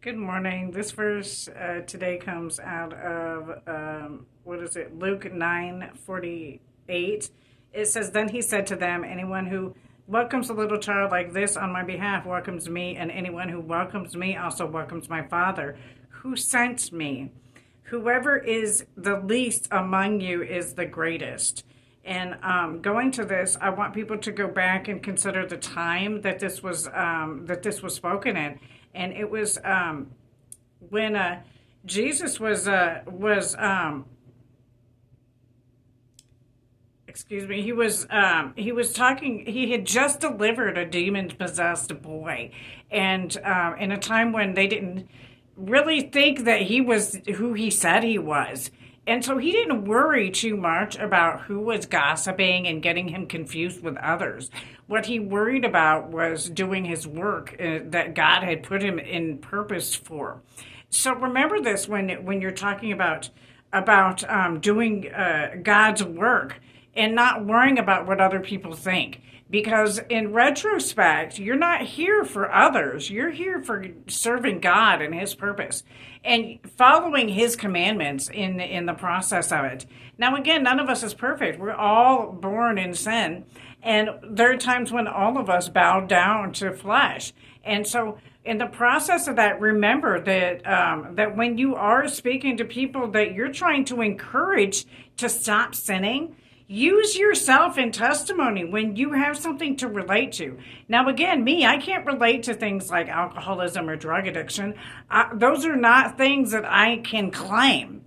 Good morning. This verse today comes out of, Luke 9:48. It says, Then he said to them, anyone who welcomes a little child like this on my behalf welcomes me, and anyone who welcomes me also welcomes my Father who sent me. Whoever is the least among you is the greatest. And going to this, I want people to go back and consider the time that this was spoken in, and it was when Jesus he was talking. He had just delivered a demon possessed boy, and in a time when they didn't really think that he was who he said he was. And so he didn't worry too much about who was gossiping and getting him confused with others. What he worried about was doing his work that God had put him in purpose for. So remember this when you're talking about doing God's work and not worrying about what other people think. Because in retrospect, you're not here for others. You're here for serving God and his purpose and following his commandments in the process of it. Now, again, none of us is perfect. We're all born in sin. And there are times when all of us bow down to flesh. And so in the process of that, remember that when you are speaking to people that you're trying to encourage to stop sinning, use yourself in testimony when you have something to relate to. Now, again, I can't relate to things like alcoholism or drug addiction. Those are not things that I can claim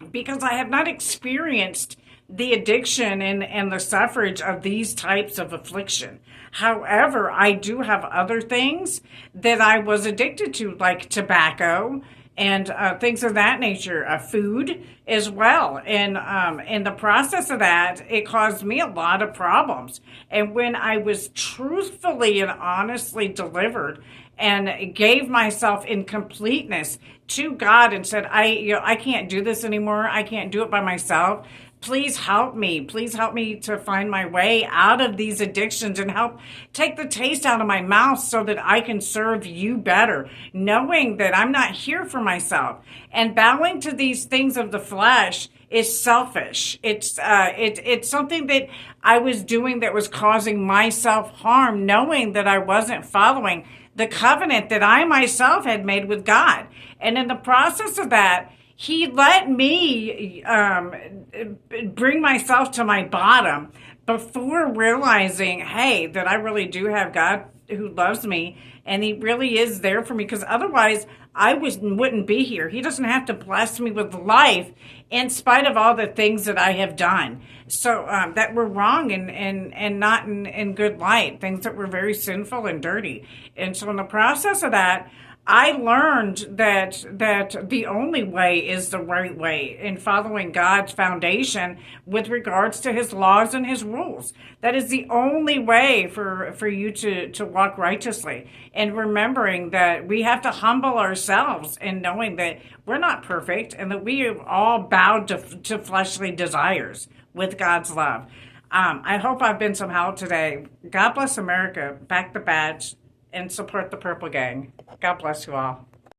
because I have not experienced the addiction and the suffrage of these types of affliction. However, I do have other things that I was addicted to, like tobacco, and things of that nature, food as well. And in the process of that, it caused me a lot of problems. And when I was truthfully and honestly delivered and gave myself in completeness to God and said, I can't do this anymore. I can't do it by myself. Please help me. Please help me to find my way out of these addictions and help take the taste out of my mouth so that I can serve you better, knowing that I'm not here for myself. And bowing to these things of the flesh is selfish. It's something that I was doing that was causing myself harm, knowing that I wasn't following the covenant that I myself had made with God. And in the process of that, he let me bring myself to my bottom before realizing, hey, that I really do have God who loves me and he really is there for me, because otherwise I wouldn't be here. He doesn't have to bless me with life in spite of all the things that I have done. So that were wrong and not in good light, things that were very sinful and dirty. And so in the process of that, I learned that the only way is the right way in following God's foundation with regards to his laws and his rules. That is the only way for you to walk righteously. And remembering that we have to humble ourselves and knowing that we're not perfect and that we have all bowed to fleshly desires with God's love. I hope I've been some help today. God bless America. Back the badge and support the Purple Gang. God bless you all.